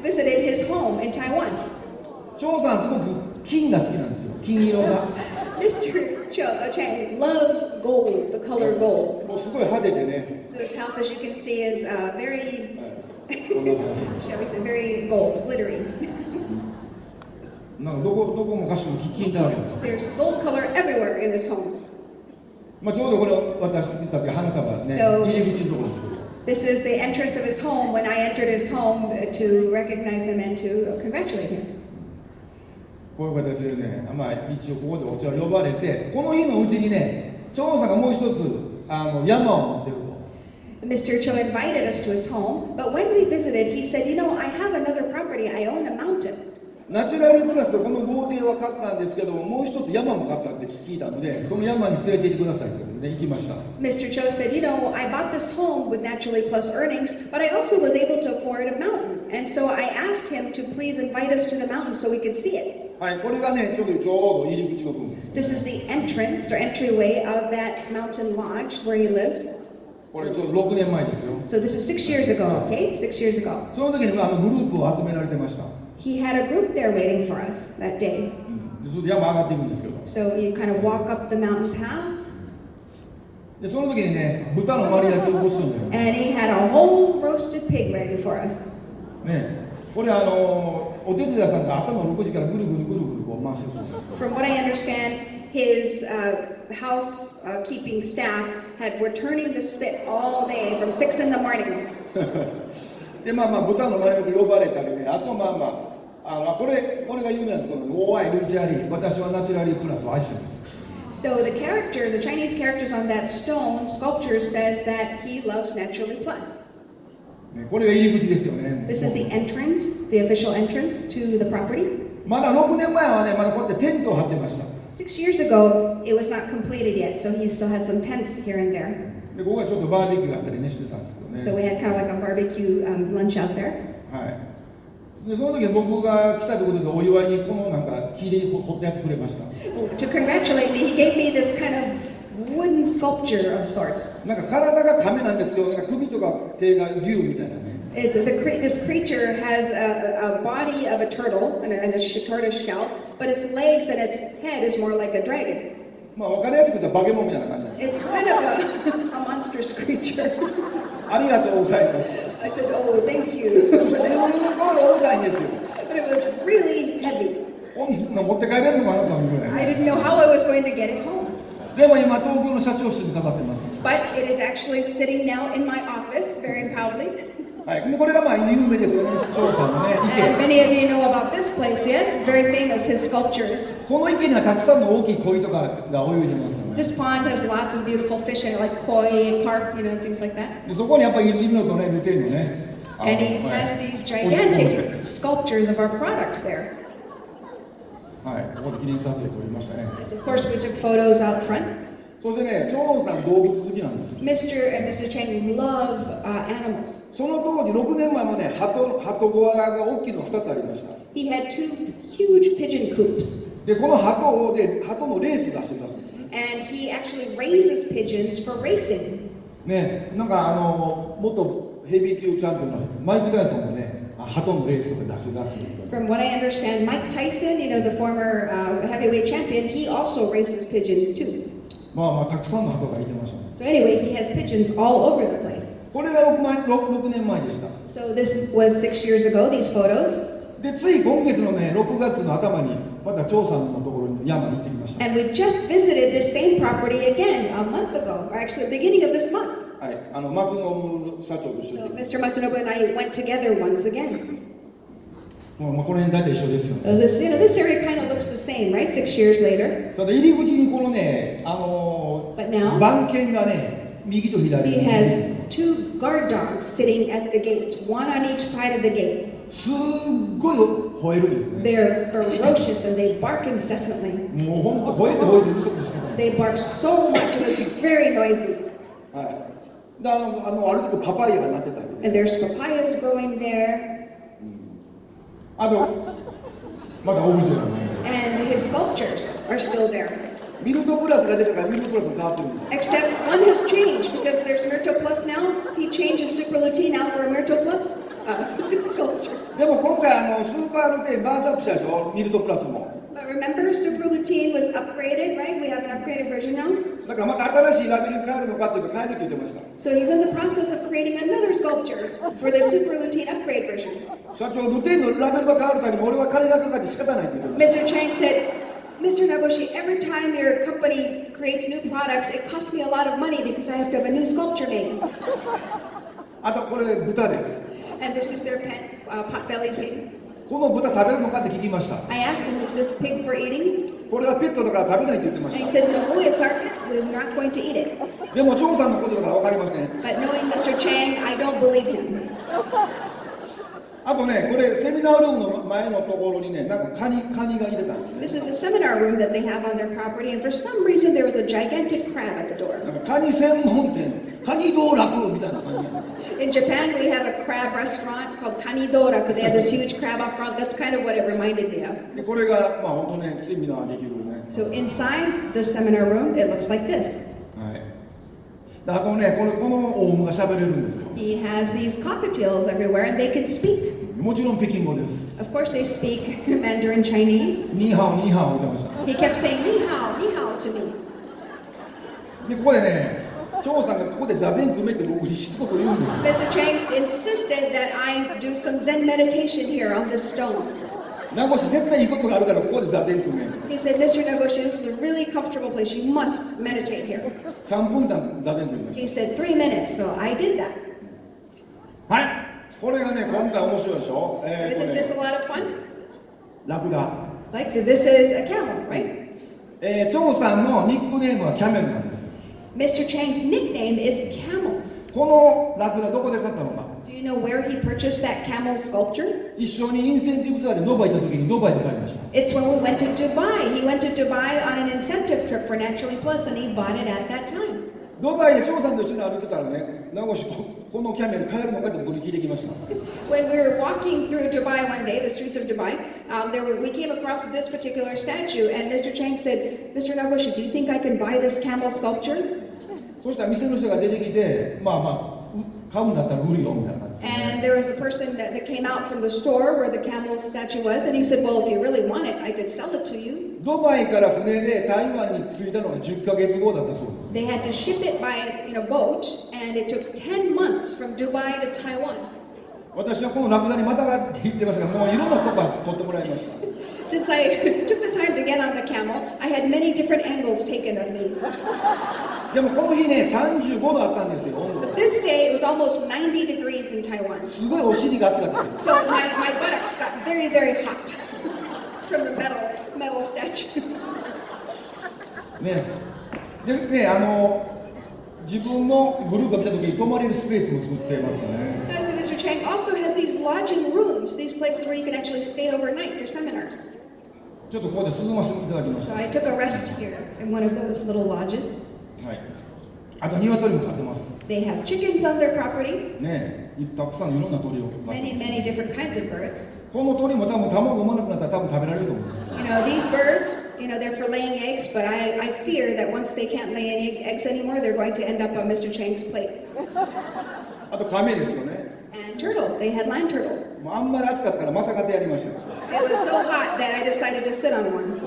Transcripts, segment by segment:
visited his home in Taiwan. 張さんすごく金が好きなんですよ。金色が。Mr. Chang loves gold, the color gold. もうすごい派手でね。So his house, as you can see, is very, shall we say, very gold, glittering. なんかどこもかしこも金だらけなんです。There's gold color everywhere in his home. まあちょうどこれ私たちが花束ね、入り口のところですけど。This is the entrance of his home when I entered his home to recognize him and to congratulate him. こういう形でね、まあ一応ここでお茶を呼ばれて、この日のうちにね、張さんがもう一つ山を持ってると。Mr. Cho invited us to his home, but when we visited, he said, "You know, I have another property. I own a mountain." ナチュラルプラスでこの豪邸は買ったんですけども、もう一つ山も買ったって聞いたので、その山に連れて行ってくださいということで行きました。Mr. Cho said, "You know, I bought this home with Naturally Plus earnings, but I also was able to afford a mountain, and so I asked him to please invite us to the mountain so we could see it." はい、これがね、ちょうど入り口の部分です。This is the entrance or entryway of that mountain lodge where he lives. これちょうど6年前ですよ。So this is 6 years ago, okay? 6 years ago. その時にグループを集められてました。He had a group there waiting for us that day. ずっと山上がっていくんですけど。So you kind of walk up the mountain path. でその時にね、豚の丸焼きをごちそうになりました。And he had a whole roasted pig ready for us. ね、これお手伝いさんが朝の6時からぐるぐるこう回してるそうです。From what I understand, his housekeeping staff were turning the spit all day from 6 in the morning. でまあ豚の丸焼き呼ばれたりね、あとこれが有名なんですけど、大愛ルイチャーリー、私はナチュラリープラスを愛しています。So the Chinese characters on that stone sculpture says that he loves Naturally Plus. これが入り口ですよね。This is the entrance, the official entrance to the property. まだ6年前はね、まだこうやってテントを張ってました。6 years ago, it was not completed yet, so he still had some tents here and there. でここはちょっとバーベキューがあったりねしてたんですけどね。So we had kind of like a barbecue lunch out there. はい。でその時僕が来たということでお祝いにこのなんか木で彫ったやつくれました。To congratulate me, he gave me this kind of wooden sculpture of sorts. なんか体が亀なんですけど、なんか首とか手が竜みたいなね。This creature has a body of a turtle and a tortoise shell, but its legs and its head is more like a dragon. まあ分かりやすく言ったら化け物みたいな感じなんです。It's kind of a monstrous creature. ありがとうございます。I said, "Oh, thank you." すごい重たいんですよ。But it was really heavy. こんな持って帰れるのかなと思うぐらい。 I didn't know how I was going to get it home. でも今東京の社長室に飾ってます。But it is actually sitting now in my office very proudly. はい。でこれがまあ有名ですよね。張さんのね And 池。 many of you know about this place, yes? Very famous, his sculptures. この池にはたくさんの大きい鯉とかが泳いでますよね。 This pond has lots of beautiful fish in it, like koi, carp, things like that. でそこにやっぱり泉のとね似てるのね。And he has these gigantic sculptures of our products there. はい。ここで記念撮影撮りましたね。Yes, of course, we took photos out front. そしてね、張さん動物好きなんです。 Mr. and Mr. Chang love animals. その当時6年前もね、鳩小屋が大きいの2つありました。 He had 2 huge pigeon coops. でこの鳩のレース出して出すんですね。 And he actually raises pigeons for racing. ね、なんか元ヘビー級チャンピオンのマイク・タイソンもね、鳩のレースとか出すんですけど。 From what I understand, Mike Tyson, the former heavyweight champion, he also races pigeons too. まあたくさんの鳩がいてましたね。 So anyway, he has pigeons all over the place. これが6年前でした。 So this was 6 years ago, these photos. でつい今月のね、6月の頭にまた張さんのところに山に行ってきました。 And we just visited this same property again a month ago, or actually the beginning of this month. はい、松信社長と一緒 So に。 Mr. Matsunobu and I went together once again. もうこの辺大体一緒ですよね。 So this area kind of looks the same, right? 6 years later. ただ入り口にこのね、But now 番犬がね、右と左 he に、 has 2 guard dogs sitting at the gates, one on each side of the gate. すっごい吠えるんですね。 They're ferocious and they bark incessantly. もう本当吠えてうるさくてしかない。 They bark so much, it was very noisy. はい。である時パパイヤがなってたり、ね。 And there's papayas growing there. あとまだオブジェがね。 And his sculptures are still there. ミルトプラスが出たからミルトプラスに変わってるんです。 Except one has changed because there's Myrto Plus now. He changed his super lutein out for a Myrto Plus sculpture. でも今回スーパールテインバージョンアップしたでしょ、ミルトプラスも。 But remember, Super Lutein was upgraded, right? We have an upgraded version now. だからまた新しいラベルに変えるのかっていうと変えるって言ってました。 So he's in the process of creating another sculpture for the Super Lutein upgrade version. 社長、ルテインのラベルが変わるために俺は金がかかって仕方ないって言ってました。 Mr. Chang said, Mr. Nagoshi, every time your company creates new products, it costs me a lot of money because I have to have a new sculpture made. あとこれ豚です。 And this is their pot-bellied pig. この豚食べるのかって聞きました。 I asked him, is this pig for eating? これはペットだから食べないって言ってま And he した。 said, no, it's our pet. We're not going to eat it. でも張さんのことだから分かりません。 But knowing Mr. Chang, I don't believe him. あとね、これセミナールームの前のところにね、なんかカニが入れたんですね。 This is a seminar room that they have on their property, and for some reason there was a gigantic crab at the door. なんかカニ専門店、カニ道楽みたいな感じなんです。 In Japan, we have a crab restaurant called Kanidoraku. They have this huge crab up front. That's kind of what it reminded me of. でこれがまあ本当ねセミナーできるね。 So inside the seminar room, it looks like this. はい。であとね、このオウムが喋れるんですよ。 He has these cockatiels everywhere, and they can speak. もちろん北京語です。 Of course, they speak Mandarin Chinese. ニーハオニーハオ言ってました。 He kept saying "ni hao" to me. でここでね、張さんがここで座禅組めって僕にしつこく言うんですよ。 Mr. Chang insisted that I do some Zen meditation here on this stone. 名越絶対いいことがあるからここで座禅組め。 He said, Mr. Nagoshi, this is a really comfortable place. You must meditate here. 3分間座禅組みまし He said 3 minutes, so I did that. た。はい。これがね今回面白いでしょ。 So isn't this a lot of fun? ラクダ。 Like this is a camel, right? 張さんのニックネームはキャメルなんですよ。 Mr. Chang's nickname is Camel. このラクダどこで買ったのか。 Do you know where he purchased that camel sculpture? 一緒にインセンティブツアーでドバイ行った時にドバイで買いました。 It's when we went to Dubai. He went to Dubai on an incentive trip for Naturally Plus, and he bought it at that time. ドバイで張さんと一緒に歩いてたらね、名越このキャメル買えるのかって僕に聞いてきました。 When we were walking through Dubai one day, the streets of Dubai, we came across this particular statue, and Mr. Chang said, Mr. Nagoshi, do you think I can buy this camel sculpture? そしたら店の人が出てきて、まあ買うんだったら売るよみたいな感じですね。 And there was a person that came out from the store where the camel statue was, and he said, well, if you really want it, I could sell it to you. ドバイから船で台湾に着いたのが10ヶ月後だったそうです。 They had to ship it by boat, and it took 10 months from Dubai to Taiwan. 私はこのラクダにまたがって言ってましたが、もういろんなとこから撮ってもらいました。 Since I took the time to get on the camel, I had many different angles taken of me. でもこの日ね、35度あったんですよ、温度が。 This day, it was almost 90 degrees in Taiwan. すごいお尻が熱かったです。 So my buttocks got very, very hot from the metal statue. ね。でね、自分のグループが来た時に泊まれるスペースも作ってますよね。 As Mr. Chang also has these lodging rooms, these places where you can actually stay overnight for seminars. ちょっとここで涼ませていただきまし So た。 I took a rest here in one of those little lodges. はい。あと鶏も飼ってます。 They have chickens on their property, ね、たくさんいろんな鳥を飼って many, ます。 many different kinds of birds. この鳥も多分卵産まなくなったら多分食べられると思うんですよ。 These birds, they're for laying eggs, but I fear that once they can't lay any eggs anymore, they're going to end up on Mr. Chang's plate. あと亀ですよね。 And turtles, they had land turtles. もうあんまり暑かったからまた買ってやりました。 It was so hot that I decided to sit on one.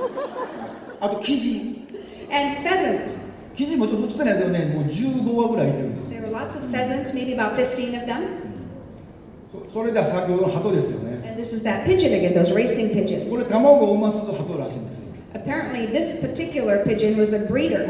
あとキジ。 And pheasants. キジもちょっと映ってないけどね、もう15羽ぐらいいてるんです。 There were lots of pheasants, maybe about 15 of them. それでは先ほどの鳩ですよね。 And this is that pigeon again, those racing こ pigeons. れ卵を産ます鳩らしいんですよ。 Apparently, this particular pigeon was a breeding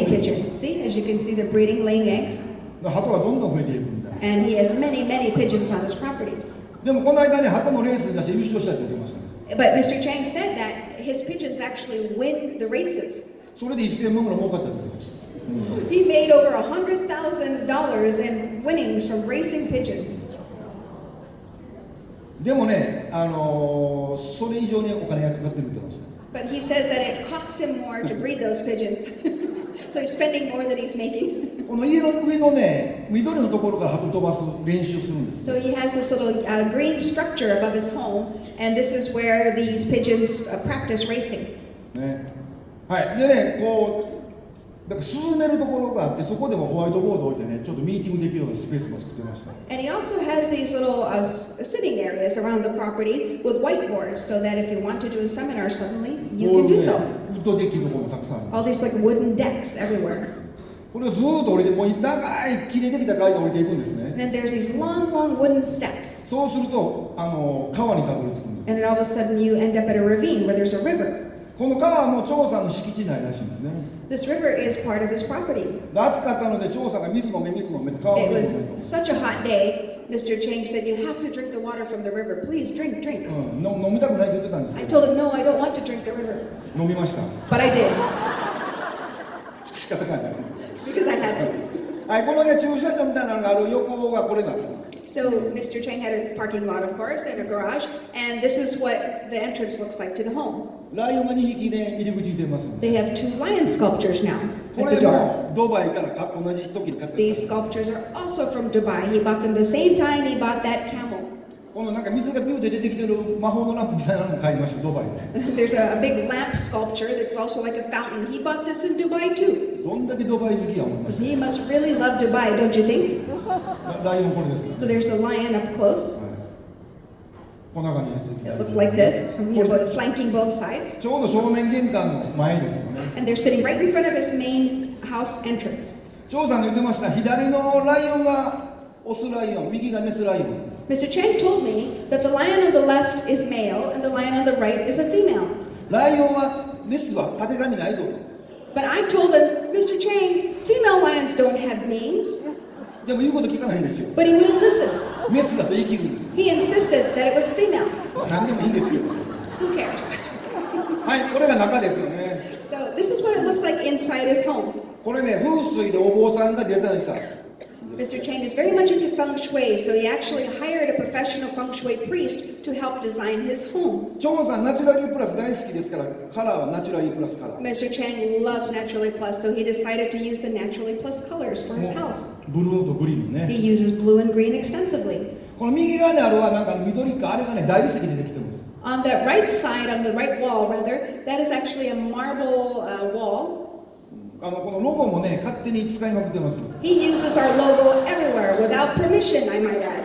pigeon. See, as you can see, they're breeding, laying eggs. 鳩がどんどん増えていくみたいな。 And he has many, many pigeons on his property. でもこの間に鳩のレースに出して優勝したって言ってましたね。 But Mr. Chang said that his pigeons actually win the races. それで1000万ぐらい儲かったって言ってました。 He made over $100,000 in winnings from racing pigeons. でもね、それ以上にお金がかかってるって言ってました。 But he says that it cost him more to breed those pigeons. So he's spending more than he's making. この家の上のね、緑のところから鳩飛ばす練習するんです。 So he has this little green structure above his home, and this is where these pigeons practice racing. ね。はい。でね、こだから進めるところがあって、そこでもホワイトボードを置いてね、ちょっとミーティングできるようなスペースも作ってました。 And he also has these little sitting areas around the property with whiteboards so that if you want to do a seminar suddenly, you こう can いう do ね so. ウッドデッキのところもたくさんある。 All these like wooden decks everywhere. これをずーっと降りて、もう長い木でできた階段を降りていくんですね。 And then there's these long, long wooden steps. そうすると川にたどり着くんです。 And then all of a sudden you end up at a ravine where there's a river. この川も張さんの敷地内らしいんですね。 This river is part of his property. 暑かったので張さんが水飲めって川を It 水飲め was such a hot day. Mr. Chang said, you have to drink the water from the river. Please drink. 飲みたくないって言ってたんですけ I ど、 told him, no, I don't want to drink the river. 飲みました。 But I did, 仕方がない。 because I had to. はい、このね駐車場みたいなのがある横がこれなんです。 So Mr. Chang had a parking lot, of course, and a garage. And this is what the entrance looks like to the home. ライオンが2匹ね入り口に出ますので、 They have 2 lion sculptures now こ at れ the door. もドバイから同じ時に買ってた。 These sculptures are also from Dubai. He bought them the same time he bought that camel. このなんか水がビューって出てきてる魔法のランプみたいなのも買いました、ドバイで。 There's a big lamp sculpture that's also like a fountain. He bought this in Dubai too. どんだけドバイ好きや思いまし He must really love Dubai, don't you think? た。ライオンこれです。 So there's the lion up close. こんな感じです。 It looked like this, from flanking both sides. ちょうど正面玄関の前ですよね。 And they're sitting right in front of his main house entrance. 張さんが言ってました、左のライオンがオスライオン、右がメスライオン。 Mr. Chang told me that the lion on the left is male and the lion on the right is a female. ライオンはメスはたてがみないぞと。 But I told him, Mr. Chang, female lions don't have names. でも言うこと聞かないんですよ。 But he wouldn't listen. メスだと言い切るんですよ。 He insisted that it was female. まあ何でもいいんですけど。 Who cares? はい、これが中ですよね。 So this is what it looks like inside his home. これね、風水でお坊さんがデザインした。 Mr. Chang is very much into feng shui, so he actually hired a professional feng shui priest to help design his home. 張さんナチュラリープラス大好きですから、カラーはナチュラリープラスカラー。 Mr. Chang loves Naturally Plus, so he decided to use the Naturally Plus colors for his house. ブルーとグリーンの He ね。 uses blue and green extensively. この右側にあるはなんか緑かあれがね大理石でできてるんです。 On the right side, on the right wall rather, that is actually a marble wall. このロゴもね勝手に使いまくってます。 He uses our logo everywhere without permission, I might add.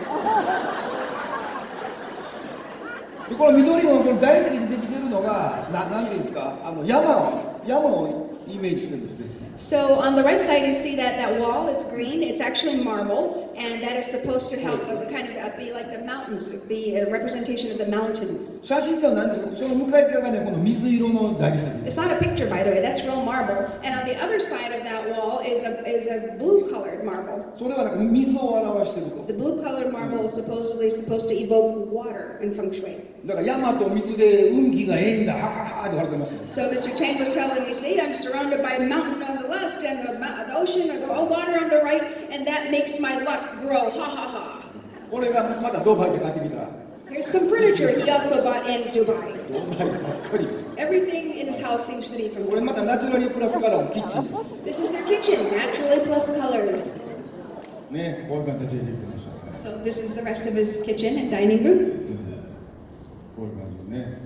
でこの緑のこの大理石でできてるのがなんていうんですか、山をイメージしてるんですね。 So on the right side, you see that wall. It's green. It's actually marble, and that is supposed to help kind of be like the mountains, be a representation of the mountains. 写真ではないんですけど、その向かい側がねこの水色の大理石。 It's not a picture, by the way. That's real marble. And on the other side of that wall is a blue-colored marble. それはなんか水を表してると。 The blue-colored marble is supposedly supposed to evoke water in feng shui. だから山と水で運気がええんだ、はははって言われてますよ。 So Mr. Chang was telling me, see, I'm surrounded by a mountain on the left and the ocean or the water on the right, and that makes my luck grow. Ha ha ha. これがまたドバイで買ってきた。 Here's some furniture he also bought in Dubai. ドバイばっかり。 Everything in his house seems to be from これまたナチュラリープラスカラーのキッチンで This す。is their kitchen, naturally plus colors. ね、こういう形でできてました。 So this is the rest of his kitchen and dining room. こういう感じでね。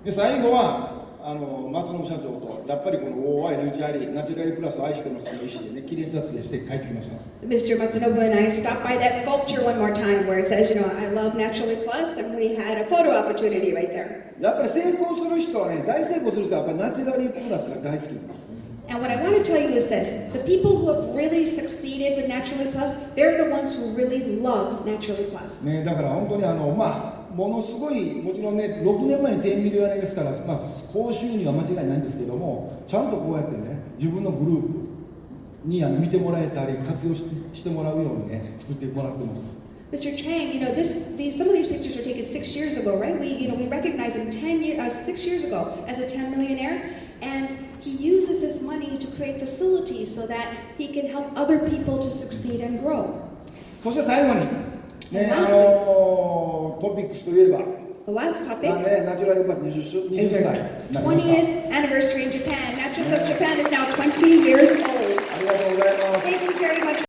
で最後は松信社長とやっぱりこの OI ナチュラルプラスを愛してますの意思でね記念撮影して帰ってきました。 Mr. Matsunobu and I stopped by that sculpture one more time where it says, I love Naturally Plus, and we had a photo opportunity right there. やっぱり成功する人はね、大成功する人はやっぱりナチュラルプラスが大好きなんです。 And what I want to tell you is this: the people who have really succeeded with Naturally Plus, they're the ones who really love Naturally Plus. ね、だから本当にものすごいもちろんね6年前に10ミリオネですから、高収入は間違いないんですけども、ちゃんとこうやってね自分のグループに見てもらえたり活用してもらうようにね作ってもらってます。 Mr. Chang, some of these pictures were taken 6 years ago, right? We recognized him 6 years ago as a 10 millionaire, and he uses his money to create facilities so that he can help other people to succeed and grow. そして最後にね、トピックスといえば、The last topic ナチュラルプラス20 is 歳 our になりました。 20th anniversary in Japan. Natural Plus Japan is now 20 years old. ありがとうございます。Thank you very much.